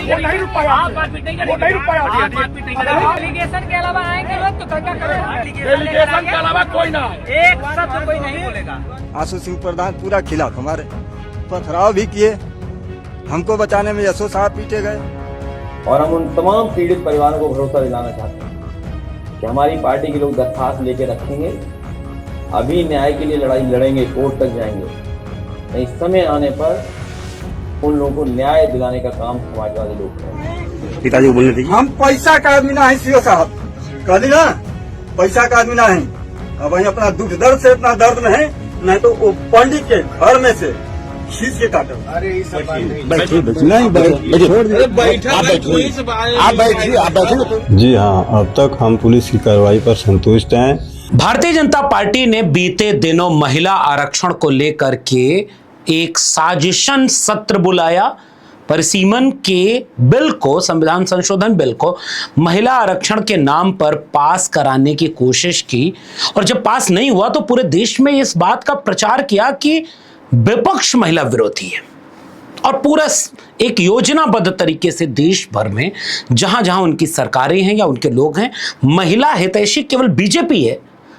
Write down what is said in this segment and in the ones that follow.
वो नहीं रुक पाया, वो नहीं रुक पाया। एलिगेशन के अलावा आएंगे लोग तो क्या करेंगे? एलिगेशन के अलावा कोई ना है। एक शब्द कोई नहीं बोलेगा। आशु सिंह प्रधान पूरा खिलाफ, हमारे पथराव भी किए, हमको बचाने में यशो साहब पीटे गए। और हम उन तमाम पीड़ित परिवारों को भरोसा दिलाना चाहते हैं कि हमारी पार्टी के लोग दरखास्त लेके रखेंगे, अभी न्याय के लिए लड़ाई लड़ेंगे, कोर्ट तक जाएंगे, नहीं समय आने पर उन लोगों को न्याय दिलाने का काम समाजवादी लोग करेंगे। पिताजी को बोलने दीजिए। हम पैसा का आदमी ना है सीओ साहब, कह दी ना, पैसा का आदमी ना है। अब वही अपना दुख दर्द से इतना दर्द में है, नहीं तो वो पंडित के घर में से खींच के काटो। अरे इस बात नहीं, आप बैठिए। जी हाँ, अब तक हम पुलिस की कार्रवाई पर संतुष्ट हैं। भारतीय जनता पार्टी ने बीते दिनों महिला आरक्षण को लेकर के एक साजिशन सत्र बुलाया। परिसीमन के बिल को, संविधान संशोधन बिल को महिला आरक्षण के नाम पर पास कराने की कोशिश की, और जब पास नहीं हुआ तो पूरे देश में इस बात का प्रचार किया कि विपक्ष महिला विरोधी है। और पूरा एक योजनाबद्ध तरीके से देश भर में जहां जहां उनकी सरकारें हैं या उनके लोग हैं, महिला हितैषी केवल बीजेपी है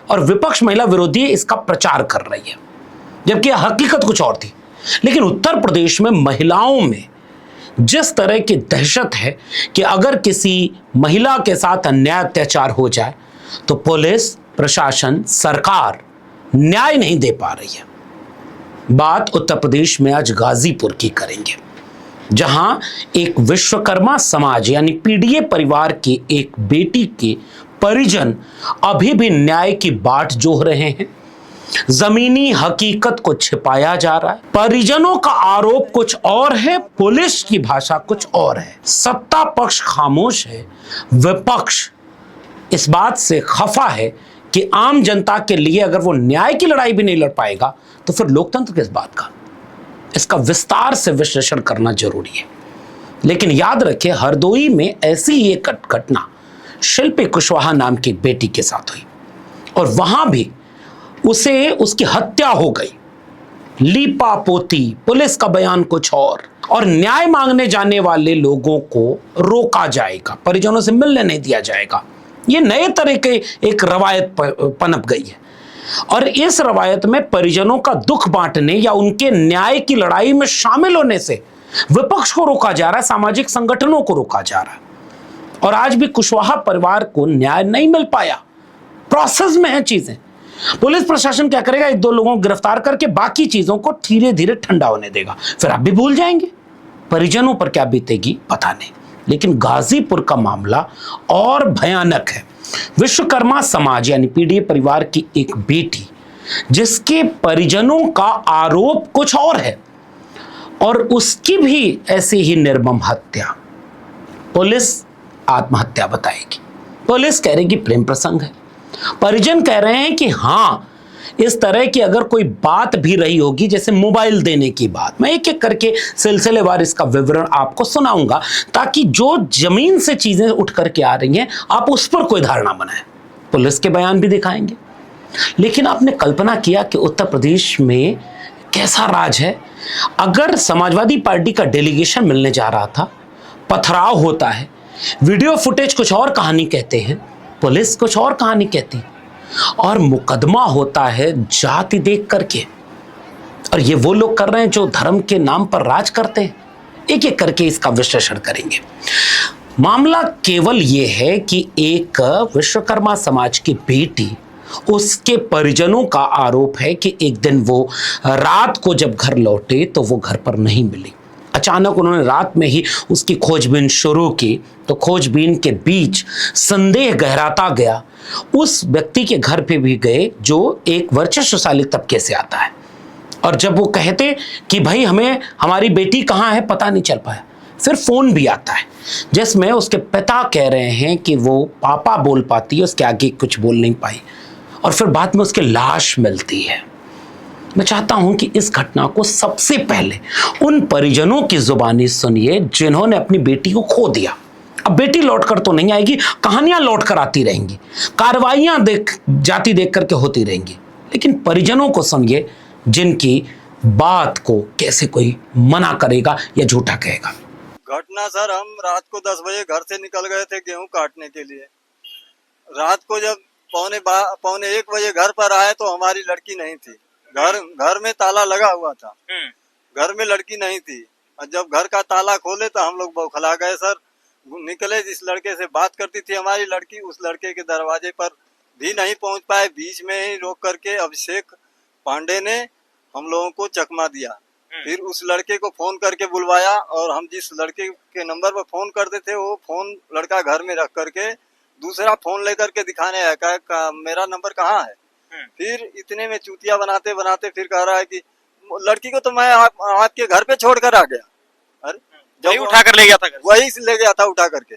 और विपक्ष महिला विरोधी है, इसका प्रचार कर रही है, जबकि हकीकत कुछ और थी। लेकिन उत्तर प्रदेश में महिलाओं में जिस तरह की दहशत है कि अगर किसी महिला के साथ अन्याय अत्याचार हो जाए तो पुलिस प्रशासन सरकार न्याय नहीं दे पा रही है। बात उत्तर प्रदेश में आज गाजीपुर की करेंगे, जहां एक विश्वकर्मा समाज यानी पीडीए परिवार की एक बेटी के परिजन अभी भी न्याय की बाट जोह रहे हैं। जमीनी हकीकत को छिपाया जा रहा है। परिजनों का आरोप कुछ और है, पुलिस की भाषा कुछ और है। सत्ता पक्ष खामोश है, विपक्ष इस बात से खफा है कि आम जनता के लिए अगर वो न्याय की लड़ाई भी नहीं लड़ पाएगा तो फिर लोकतंत्र किस बात का। इसका विस्तार से विश्लेषण करना जरूरी है। लेकिन याद रखिए, हरदोई में ऐसी ही एक घटना शिल्पी कुशवाहा नाम की एक बेटी के साथ हुई और वहां भी उसकी हत्या हो गई। लीपा पोती, पुलिस का बयान कुछ और न्याय मांगने जाने वाले लोगों को रोका जाएगा, परिजनों से मिलने नहीं दिया जाएगा। ये नए तरह के एक रवायत पनप गई है और इस रवायत में परिजनों का दुख बांटने या उनके न्याय की लड़ाई में शामिल होने से विपक्ष को रोका जा रहा है, सामाजिक संगठनों को रोका जा रहा है। और आज भी कुशवाहा परिवार को न्याय नहीं मिल पाया, प्रोसेस में है चीजें। पुलिस प्रशासन क्या करेगा, एक दो लोगों को गिरफ्तार करके बाकी चीजों को धीरे धीरे ठंडा होने देगा, फिर आप भी भूल जाएंगे। परिजनों पर क्या बीतेगी पता नहीं। लेकिन गाजीपुर का मामला और भयानक है। विश्वकर्मा समाज यानी पीडीए परिवार की एक बेटी, जिसके परिजनों का आरोप कुछ और है और उसकी भी ऐसे ही निर्मम हत्या। पुलिस आत्महत्या बताएगी, पुलिस कह रही कि प्रेम प्रसंग है, परिजन कह रहे हैं कि हां, इस तरह की अगर कोई बात भी रही होगी, जैसे मोबाइल देने की बात, मैं एक एक करके सिलसिलेवार इसका विवरण आपको सुनाऊंगा ताकि जो जमीन से चीजें उठ करके आ रही हैं आप उस पर कोई धारणा बनाएं। पुलिस के बयान भी दिखाएंगे। लेकिन आपने कल्पना किया कि उत्तर प्रदेश में कैसा राज है। अगर समाजवादी पार्टी का डेलीगेशन मिलने जा रहा था, पथराव होता है, वीडियो फुटेज कुछ और कहानी कहते हैं, पुलिस कुछ और कहानी कहती, और मुकदमा होता है जाति देख करके। और ये वो लोग कर रहे हैं जो धर्म के नाम पर राज करते हैं। एक एक करके इसका विश्लेषण करेंगे। मामला केवल ये है कि एक विश्वकर्मा समाज की बेटी, उसके परिजनों का आरोप है कि एक दिन वो रात को जब घर लौटे तो वो घर पर नहीं मिली। अचानक उन्होंने रात में ही उसकी खोजबीन शुरू की तो खोजबीन के बीच संदेह गहराता गया। उस व्यक्ति के घर पे भी गए जो एक वर्चस्वशाली तबके से आता है, और जब वो कहते कि भाई हमें हमारी बेटी कहाँ है पता नहीं चल पाया, फिर फोन भी आता है जिसमें उसके पिता कह रहे हैं कि वो पापा बोल पाती है, उसके आगे कुछ बोल नहीं पाई, और फिर बाद में उसकी लाश मिलती है। मैं चाहता हूं कि इस घटना को सबसे पहले उन परिजनों की जुबानी सुनिए जिन्होंने अपनी बेटी को खो दिया। अब बेटी लौटकर तो नहीं आएगी, कहानियां लौटकर आती रहेंगी, कार्रवाइयां जाति देख करके होती रहेंगी, लेकिन परिजनों को सुनिए जिनकी बात को कैसे कोई मना करेगा या झूठा कहेगा। घटना सर, हम रात को 10 बजे घर से निकल गए थे गेहूं काटने के लिए। रात को जब पौने 1 बजे घर पर आए तो हमारी लड़की नहीं थी। घर में ताला लगा हुआ था, घर में लड़की नहीं थी। और जब घर का ताला खोले तो हम लोग बौखला गए सर। निकले, जिस लड़के से बात करती थी हमारी लड़की, उस लड़के के दरवाजे पर भी नहीं पहुंच पाए। बीच में ही रोक करके अभिषेक पांडे ने हम लोगों को चकमा दिया। फिर उस लड़के को फोन करके बुलवाया और हम जिस लड़के के नंबर पर फोन करते थे वो फोन लड़का घर में रख करके दूसरा फोन लेकर के दिखाने आया, कहा मेरा नंबर कहाँ है। फिर इतने में चूतिया बनाते बनाते फिर कह रहा है कि लड़की को तो मैं आपके घर पे छोड़ कर आ गया। अरे जब उठा कर ले गया था, वही ले गया था उठा करके।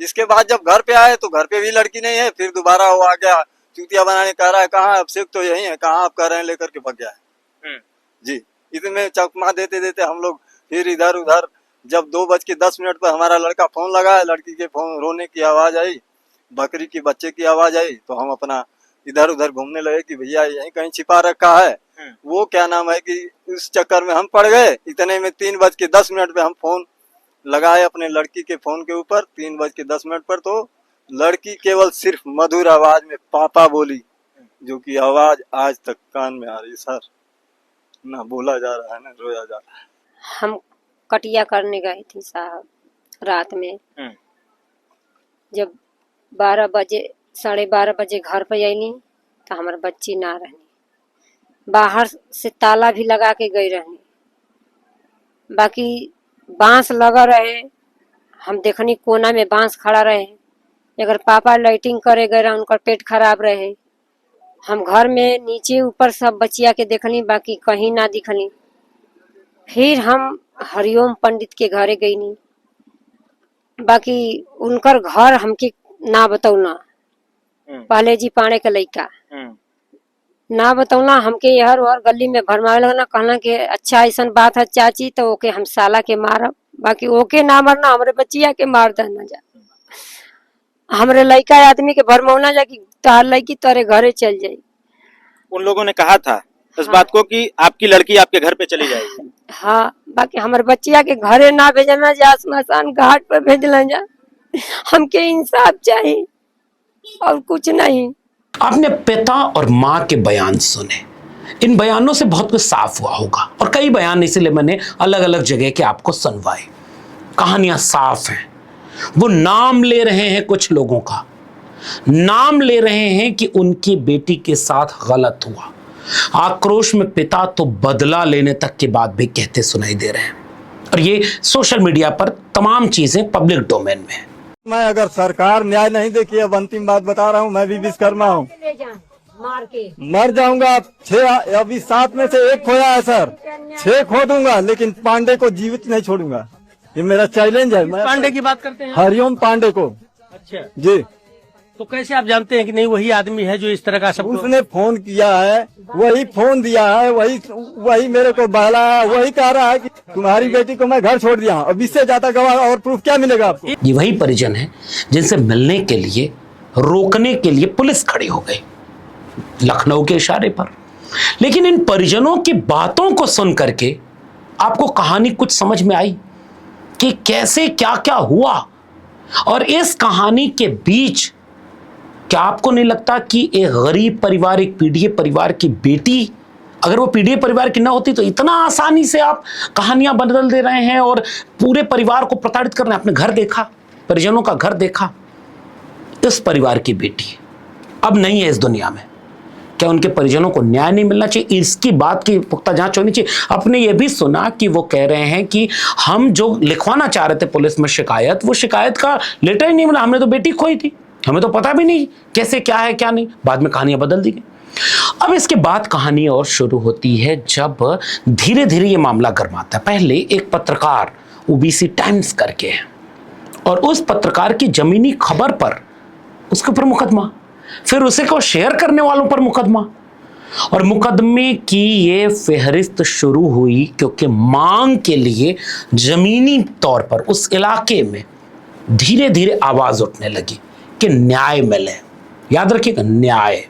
इसके बाद जब घर पे आए तो घर पे भी लड़की नहीं है। फिर दोबारा वो आ गया चूतिया बनाने, कह रहा है कहाँ अभिषेक तो यही है, कहाँ आप कह रहे हैं, लेकर के भग गया है। जी, इतने चकमा देते देते हम लोग फिर इधर उधर। जब 2:10 पर हमारा लड़का फोन लगाया, लड़की के फोन रोने की आवाज आई, बकरी की बच्चे की आवाज आई, तो हम अपना इधर उधर घूमने लगे कि भैया यहीं कहीं छिपा रखा है। वो क्या नाम है कि इस चक्कर में हम पड़ गए। इतने में 3:10 पे हम फोन लगाए अपने लड़की के फोन के ऊपर। 3:10 पर तो लड़की केवल सिर्फ मधुर आवाज में पापा बोली, जो कि आवाज आज तक कान में आ रही सर। ना बोला जा रहा है ना रोया जा रहा है। हम कटिया करने गए थे साहब रात में। जब 12 बजे 12:30 बजे घर पे आईनी तो हमारे बच्ची ना रहनी, बाहर से ताला भी लगा के गई रहनी। बाकी बांस लगा रहे, हम देखनी कोना में बांस खड़ा रहे। अगर पापा लाइटिंग करे गए रहे, उनका पेट खराब रहे। हम घर में नीचे ऊपर सब बचिया के देखनी, बाकी कहीं ना दिखनी। फिर हम हरिओम पंडित के घरे गईनी, बाकी उनकर घर हमके ना बतौना। पहले जी पाड़े के लइका ना बतौना हमके, यहर और गली में भरमावे लगना, कहना कि अच्छा ऐसा बात है चाची तो ओके हम साला के मारब, बाकी ओके ना मरना, हमरे बच्चिया के मार देना जा। हमरे लइका आदमी के भरमौना जा कि तार लड़की तारे घरे चल जाई। उन लोगों ने कहा था इस बात को कि आपकी लड़की आपके घर पे चली जाएगी। हाँ, बाकी हमारे बच्चिया के घरे ना भेजना जा, स्मशान घाट पर भेजना जा। हमके इंसाफ चाहिए और कुछ नहीं। आपने पिता और माँ के बयान सुने, इन बयानों से बहुत कुछ साफ हुआ होगा और कई बयान इसलिए मैंने अलग अलग जगह के आपको सुनवाए। कहानियां साफ हैं। वो नाम ले रहे हैं, कुछ लोगों का नाम ले रहे हैं कि उनकी बेटी के साथ गलत हुआ। आक्रोश में पिता तो बदला लेने तक की बात भी कहते सुनाई दे रहे हैं और ये सोशल मीडिया पर तमाम चीजें पब्लिक डोमेन में है। मैं अगर सरकार न्याय नहीं देखी, अब अंतिम बात बता रहा हूँ, मैं भी विश्वकर्मा हूँ, मर जाऊंगा। 6 अभी 7 में से 1 खोया है सर, 6 खो दूंगा, लेकिन पांडे को जीवित नहीं छोड़ूंगा। ये मेरा चैलेंज है। मैं पांडे की बात करते हैं, हरिओम पांडे को। अच्छा जी, तो कैसे आप जानते हैं कि नहीं वही आदमी है जो इस तरह का सब? उसने फोन किया है, वही फोन दिया है, वही मेरे को बहलाया, वही कह रहा है कि तुम्हारी बेटी को मैं घर छोड़ दिया हूँ। अब इससे ज्यादा गवाह और प्रूफ क्या मिलेगा आपको? ये वही परिजन है जिनसे मिलने के लिए, रोकने के लिए पुलिस खड़ी हो गई लखनऊ के इशारे पर। लेकिन इन परिजनों की बातों को सुन करके आपको कहानी कुछ समझ में आई कि कैसे क्या क्या हुआ। और इस कहानी के बीच क्या आपको नहीं लगता कि एक गरीब परिवार, एक पीड़ित परिवार की बेटी, अगर वो पीड़ित परिवार की ना होती तो इतना आसानी से आप कहानियां बदल दे रहे हैं और पूरे परिवार को प्रताड़ित कर रहे हैं। आपने घर देखा, परिजनों का घर देखा। इस परिवार की बेटी अब नहीं है इस दुनिया में। क्या उनके परिजनों को न्याय नहीं मिलना चाहिए? इसकी बात की पुख्ता जांच होनी चाहिए। आपने ये भी सुना कि वो कह रहे हैं कि हम जो लिखवाना चाह रहे थे पुलिस में शिकायत, वो शिकायत का लेटर ही नहीं मिला। हमने तो बेटी खोई थी, हमें तो पता भी नहीं कैसे क्या है क्या नहीं। बाद में कहानियां बदल दी गई। अब इसके बाद कहानी और शुरू होती है जब धीरे धीरे ये मामला गर्माता है। पहले एक पत्रकार ओबीसी टाइम्स करके है और उस पत्रकार की जमीनी खबर पर उसके ऊपर मुकदमा, फिर उसे को शेयर करने वालों पर मुकदमा, और मुकदमे की ये फहरिस्त शुरू हुई क्योंकि मांग के लिए जमीनी तौर पर उस इलाके में धीरे धीरे आवाज उठने लगी कि न्याय मिले। याद रखिएगा, न्याय।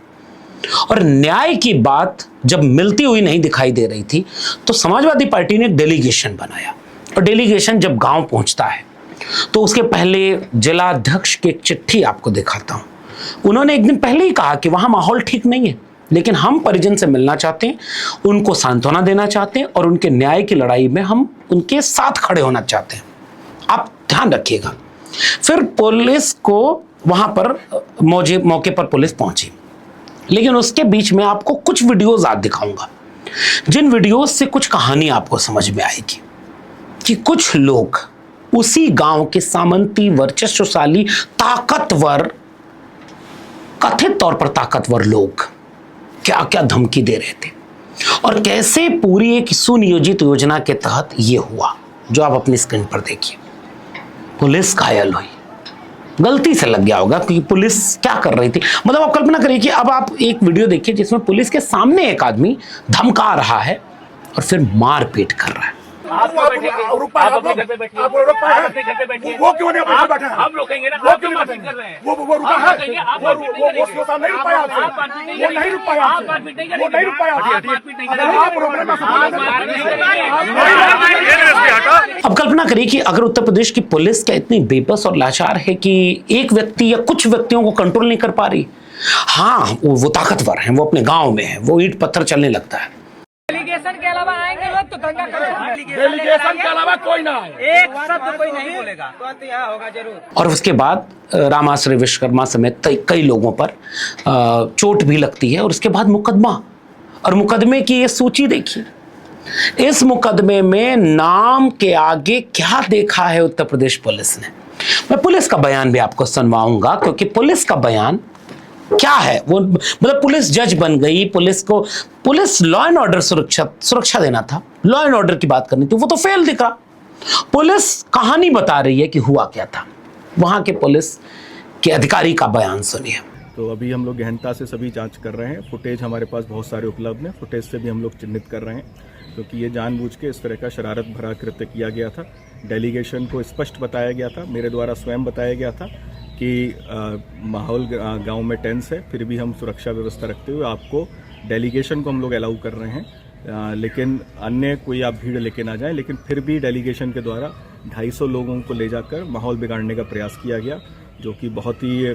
और न्याय की बात जब मिलती हुई नहीं दिखाई दे रही थी तो समाजवादी पार्टी ने एक डेलीगेशन बनाया और डेलीगेशन जब गांव पहुंचता है तो उसके पहले जिला अध्यक्ष की एक चिट्ठी आपको दिखाता हूं। उन्होंने एक दिन पहले ही कहा कि वहां माहौल ठीक नहीं है, लेकिन हम परिजन से मिलना चाहते हैं, उनको सांत्वना देना चाहते हैं और उनके न्याय की लड़ाई में हम उनके साथ खड़े होना चाहते हैं। आप ध्यान रखिएगा। फिर पुलिस को वहां पर मौके पर पुलिस पहुंची, लेकिन उसके बीच में आपको कुछ वीडियोज आज दिखाऊंगा, जिन वीडियोज से कुछ कहानी आपको समझ में आएगी कि कुछ लोग उसी गांव के सामंती, वर्चस्वशाली, ताकतवर, कथित तौर पर ताकतवर लोग क्या क्या धमकी दे रहे थे और कैसे पूरी एक सुनियोजित योजना के तहत यह हुआ जो आप अपनी स्क्रीन पर देखिए। पुलिस घायल हुई, गलती से लग गया होगा क्योंकि पुलिस क्या कर रही थी, मतलब आप कल्पना करिए कि अब आप एक वीडियो देखिए जिसमें पुलिस के सामने एक आदमी धमका रहा है और फिर मारपीट कर रहा है। वो क्यों नहीं अपने घर बैठे हैं? हम रोकेंगे ना, वो क्यों नहीं कर रहे हैं? वो रुका है, वो नहीं रुक पाया, वो नहीं रुक पाया, वो नहीं रुक पाया। आप रोकने में अब कल्पना करिए कि अगर उत्तर प्रदेश की पुलिस क्या इतनी बेबस और लाचार है कि एक व्यक्ति या कुछ व्यक्तियों को कंट्रोल नहीं कर पा रही। हाँ, वो ताकतवर हैं, वो अपने गांव में है, वो ईंट पत्थर चलने लगता है। डेलीगेशन के अलावा आएंगे लोग तो दंगा करेंगे। डेलीगेशन के अलावा कोई ना आए, एक शब्द कोई नहीं बोलेगा तो यहाँ होगा जरूर। और उसके बाद रामाश्रय विश्वकर्मा समेत कई लोगों पर चोट भी लगती है और उसके बाद मुकदमा, और मुकदमे की ये सूची देखिए। इस मुकदमे में नाम के आगे क्या देखा है उत्तर प्रदेश पुलिस ने। मैं पुलिस का बयान भी आपको सुनवाऊंगा क्योंकि पुलिस का बयान क्या है, वो मतलब पुलिस जज बन गई, पुलिस लॉ एंड ऑर्डर सुरक्षा देना था, लॉ एंड ऑर्डर की बात करनी थी, वो तो फेल दिखा। पुलिस कहानी बता रही है कि हुआ क्या था। वहां के पुलिस के अधिकारी का बयान सुनिए। तो अभी हम लोग गहनता से सभी जांच कर रहे हैं। फुटेज हमारे पास बहुत सारे उपलब्ध हैं, फुटेज से भी हम लोग चिन्हित कर रहे हैं क्योंकि ये जानबूझ के इस तरह का शरारत भरा कृत्य किया गया था। डेलीगेशन को स्पष्ट बताया गया था, मेरे द्वारा स्वयं बताया गया था कि माहौल गांव में टेंस है, फिर भी हम सुरक्षा व्यवस्था रखते हुए आपको डेलीगेशन को हम लोग अलाउ कर रहे हैं, लेकिन अन्य कोई आप भीड़ लेके ना जाएं। लेकिन फिर भी डेलीगेशन के द्वारा 250 लोगों को ले जाकर माहौल बिगाड़ने का प्रयास किया गया, जो कि बहुत ही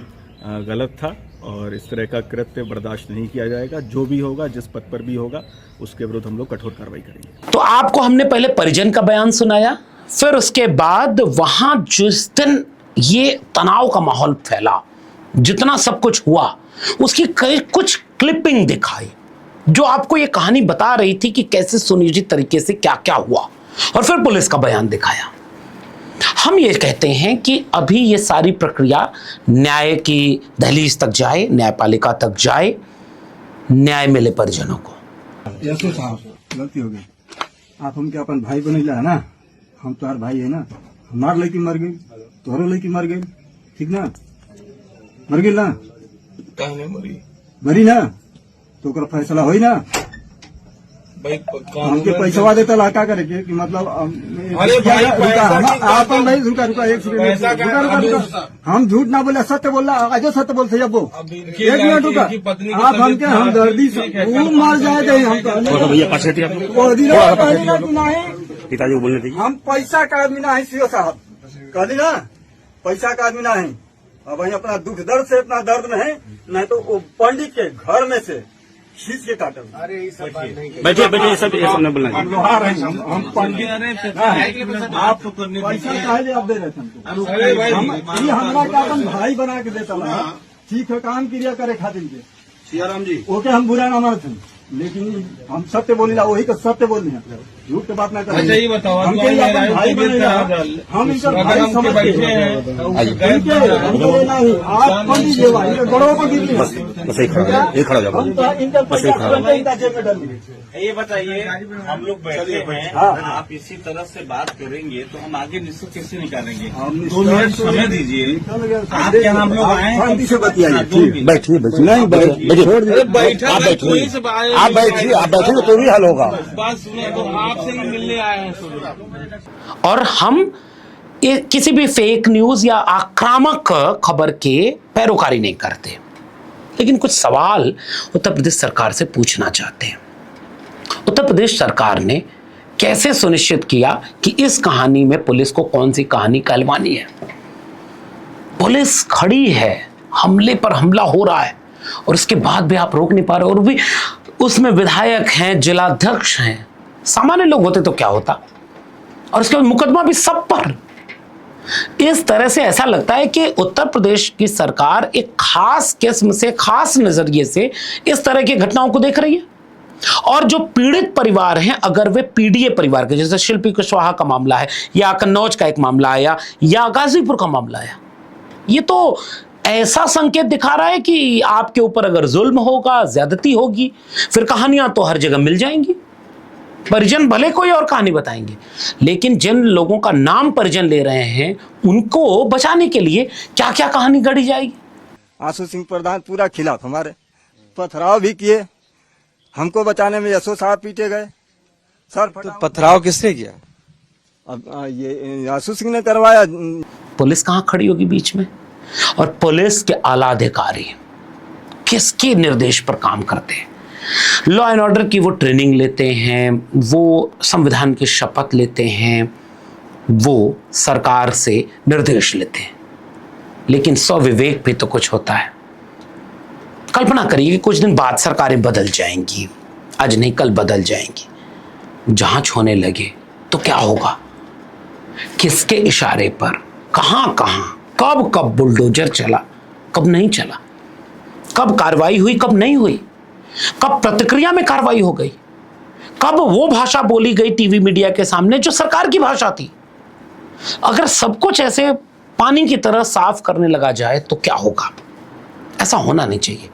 गलत था और इस तरह का कृत्य बर्दाश्त नहीं किया जाएगा। जो भी होगा, जिस पद पर भी होगा, उसके विरुद्ध हम लोग कठोर कार्रवाई करेंगे। तो आपको हमने पहले परिजन का बयान सुनाया, फिर उसके बाद वहां जिस दिन ये तनाव का माहौल फैला, जितना सब कुछ हुआ, उसकी कुछ क्लिपिंग दिखाई जो आपको ये कहानी बता रही थी कि कैसे सुनियोजित तरीके से क्या क्या हुआ, और फिर पुलिस का बयान दिखाया। हम ये कहते हैं कि अभी ये सारी प्रक्रिया न्याय की दहलीज तक जाए, न्यायपालिका तक जाए, न्याय मिले परिजनों को। ऐसे साहब गलती हो गई, आप हम क्या अपन भाई बनेला है ना, हम तुम्हार भाई है ना, हमार लड़की मर गई, तोहरो लड़की मर गई, ठीक ना, मर गई ना, मरी ना, तो ओकर फैसला होई ना, हमके पैसा देता ला का करे कि मतलब आपन भाई रुका एक रुका, हम झूठ ना बोले, सत्य बोला, आज सत्य बोलते अब एक मिनट रुका, आप हमके हम दर्दी से मार जाए पिताजी बोल रहे थे हम पैसा का आदमी ना है, सीओ साहब कहली ना, पैसा का आदमी ना है। अब अपना दुख दर्द से अपना दर्द में है, नहीं तो वो पंडित के घर में से खींच के काटे। अरे बैठिए बैठिए, सब न बोलना, हम लोहार हैं, हम पंडित, आप पैसा काहे आप दे रहे थे, ये हमारा का अपन भाई बना के देता ना, ठीक है, काम क्रिया करे खातिर के सियाराम जी, ओके हम बुरा ना मानते हैं, लेकिन हम सत्य बोलिला, वही का सत्य बोलनी है, झूठ की बात ना करें। अच्छा ये बताओ, हम भाई बनेगा, हम इनका भाई समझते हैं, नहीं आप पंडित जी भाई गड़ों को गिर ये बताइए, हम लोग बैठे हैं, आप इसी तरह से बात करेंगे तो हम आगे निश्चित कैसे निकालेंगे? 2 मिनट समय दीजिए, आप क्या हम लोग आए, बैठिए बैठिए, नहीं बैठा, आप बैठिए, आप बैठेंगे तो भी हल होगा। बात सुनिए, तो आपसे ही मिलने आए हैं। और हम किसी भी फेक न्यूज या आक्रामक खबर के पैरोकारी नहीं करते, लेकिन कुछ सवाल उत्तर प्रदेश सरकार से पूछना चाहते हैं। उत्तर प्रदेश सरकार ने कैसे सुनिश्चित किया कि इस कहानी में पुलिस को कौन सी कहानी कहलवानी है? पुलिस खड़ी है, हमले पर हमला हो रहा है और इसके बाद भी आप रोक नहीं पा रहे, और भी उसमें विधायक हैं, जिलाध्यक्ष हैं, सामान्य लोग होते तो क्या होता, और उसके बाद मुकदमा भी सब पर। इस तरह से ऐसा लगता है कि उत्तर प्रदेश की सरकार एक खास किस्म से, खास नजरिए से इस तरह की घटनाओं को देख रही है। और जो पीड़ित परिवार हैं, अगर वे पीडीए परिवार के, जैसे शिल्पी कुशवाहा का मामला है, या कन्नौज का एक मामला आया, या गाजीपुर का मामला आया, ये तो ऐसा संकेत दिखा रहा है कि आपके ऊपर अगर जुल्म होगा, ज्यादती होगी, फिर कहानियां तो हर जगह मिल जाएंगी। परिजन भले कोई और कहानी बताएंगे, लेकिन जिन लोगों का नाम परिजन ले रहे हैं उनको बचाने के लिए क्या क्या कहानी गढ़ी जाएगी। आंसू सिंह प्रधान पूरा खिलाफ, हमारे पथराव भी किए, हमको बचाने में यशो साहब पीटे गए सर। तो पथराव किसने किया? अब ये आंसू सिंह ने करवाया। पुलिस कहां खड़ी होगी बीच में? और पुलिस के आला अधिकारी किसके निर्देश पर काम करते हैं? लॉ एंड ऑर्डर की वो ट्रेनिंग लेते हैं, वो संविधान की शपथ लेते हैं, वो सरकार से निर्देश लेते हैं, लेकिन स्वविवेक भी तो कुछ होता है। कल्पना करिए कि कुछ दिन बाद सरकारें बदल जाएंगी, आज नहीं कल बदल जाएंगी, जांच होने लगे तो क्या होगा? किसके इशारे पर, कहां कहां, कब कब बुलडोजर चला, कब नहीं चला, कब कार्रवाई हुई, कब नहीं हुई, कब प्रतिक्रिया में कार्रवाई हो गई, कब वो भाषा बोली गई टीवी मीडिया के सामने जो सरकार की भाषा थी। अगर सब कुछ ऐसे पानी की तरह साफ करने लगा जाए तो क्या होगा? ऐसा होना नहीं चाहिए।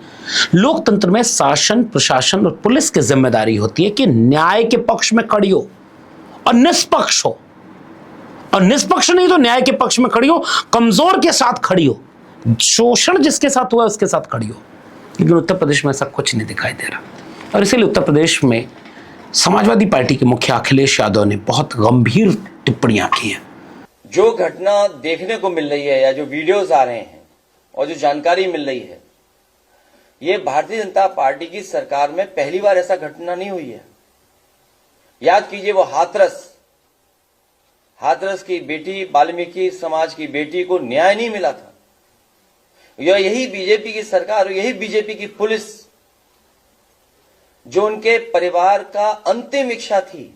लोकतंत्र में शासन, प्रशासन और पुलिस की जिम्मेदारी होती है कि न्याय के पक्ष में खड़ी हो और निष्पक्ष हो, और निष्पक्ष नहीं तो न्याय के पक्ष में खड़ी हो, कमजोर के साथ खड़ी हो, शोषण जिसके साथ हुआ उसके साथ खड़ी हो। लेकिन उत्तर प्रदेश में ऐसा कुछ नहीं दिखाई दे रहा, और इसीलिए उत्तर प्रदेश में समाजवादी पार्टी के मुखिया अखिलेश यादव ने बहुत गंभीर टिप्पणियां की हैं। जो घटना देखने को मिल रही है या जो वीडियोस आ रहे हैं और जो जानकारी मिल रही है, ये भारतीय जनता पार्टी की सरकार में पहली बार ऐसा घटना नहीं हुई है। याद कीजिए वो हाथरस की बेटी, वाल्मीकि समाज की बेटी को न्याय नहीं मिला था। यही बीजेपी की सरकार, यही बीजेपी की पुलिस जो उनके परिवार का अंतिम इच्छा थी,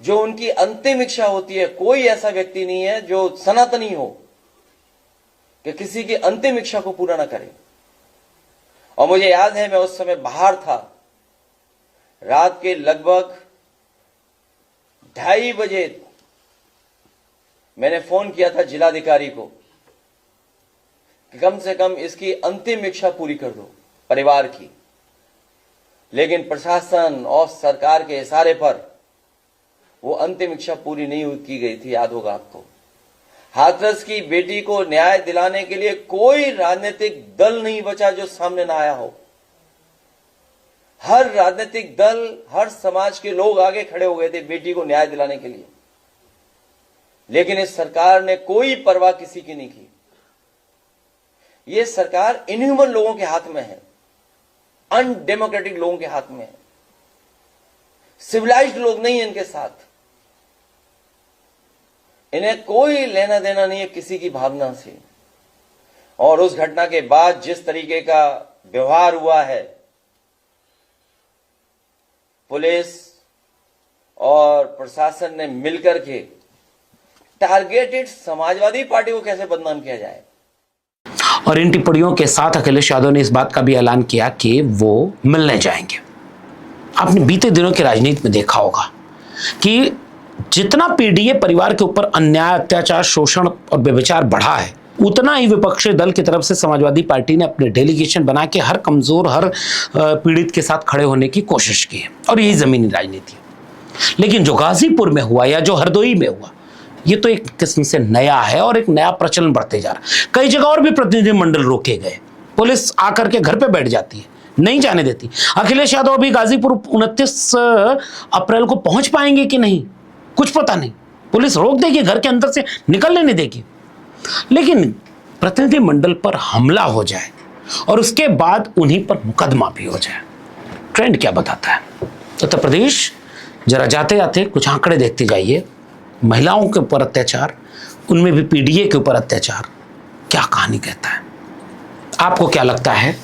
जो उनकी अंतिम इच्छा होती है। कोई ऐसा व्यक्ति नहीं है जो सनातनी हो कि किसी की अंतिम इच्छा को पूरा ना करे। और मुझे याद है मैं उस समय बाहर था, रात के लगभग 2:30 बजे मैंने फोन किया था जिलाधिकारी को कि कम से कम इसकी अंतिम इच्छा पूरी कर दो परिवार की। लेकिन प्रशासन और सरकार के इशारे पर वो अंतिम इच्छा पूरी नहीं की गई थी। याद होगा आपको, हाथरस की बेटी को न्याय दिलाने के लिए कोई राजनीतिक दल नहीं बचा जो सामने ना आया हो। हर राजनीतिक दल, हर समाज के लोग आगे खड़े हो गए थे बेटी को न्याय दिलाने के लिए, लेकिन इस सरकार ने कोई परवाह किसी की नहीं की। यह सरकार इनह्यूमन लोगों के हाथ में है, अनडेमोक्रेटिक लोगों के हाथ में है, सिविलाइज्ड लोग नहीं है इनके साथ। इन्हें कोई लेना देना नहीं है किसी की भावना से। और उस घटना के बाद जिस तरीके का व्यवहार हुआ है, पुलिस और प्रशासन ने मिलकर के टारगेटेड समाजवादी पार्टी को कैसे बदनाम किया जाए। और इन टिप्पणियों के साथ अखिलेश यादव ने इस बात का भी ऐलान किया कि वो मिलने जाएंगे। आपने बीते दिनों की राजनीति में देखा होगा कि जितना पीडीए परिवार के ऊपर अन्याय, अत्याचार, शोषण और व्यभिचार बढ़ा है, उतना ही विपक्षी दल की तरफ से समाजवादी पार्टी ने अपने डेलीगेशन बना के हर कमजोर, हर पीड़ित के साथ खड़े होने की कोशिश की है, और यही जमीनी राजनीति है। लेकिन जो गाजीपुर में हुआ या जो हरदोई में हुआ, ये तो एक किस्म से नया है और एक नया प्रचलन बढ़ते जा रहा है। कई जगह और भी प्रतिनिधिमंडल रोके गए, पुलिस आकर के घर पे बैठ जाती है, नहीं जाने देती। अखिलेश यादव अभी गाजीपुर 29 अप्रैल को पहुंच पाएंगे कि नहीं, कुछ पता नहीं। पुलिस रोक देगी, घर के अंदर से निकलने नहीं देगी। लेकिन प्रतिनिधिमंडल पर हमला हो जाए और उसके बाद उन्हीं पर मुकदमा भी हो जाए, ट्रेंड क्या बताता है? उत्तर प्रदेश जरा जाते जाते कुछ आंकड़े देखते जाइए। महिलाओं के ऊपर अत्याचार, उनमें भी पीडीए के ऊपर अत्याचार, क्या कहानी कहता है? आपको क्या लगता है,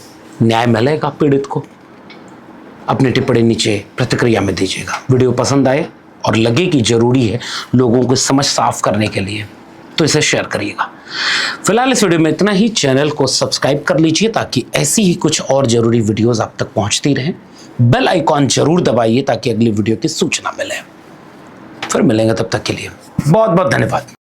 न्याय मिलेगा पीड़ित को? अपनी टिप्पणी नीचे प्रतिक्रिया में दीजिएगा। वीडियो पसंद आए और लगे कि जरूरी है लोगों को समझ साफ करने के लिए तो इसे शेयर करिएगा। फिलहाल इस वीडियो में इतना ही। चैनल को सब्सक्राइब कर लीजिए ताकि ऐसी ही कुछ और जरूरी वीडियोस आप तक पहुंचती रहें। बेल आइकॉन जरूर दबाइए ताकि अगली वीडियो की सूचना मिले। फिर मिलेंगे, तब तक के लिए बहुत बहुत धन्यवाद।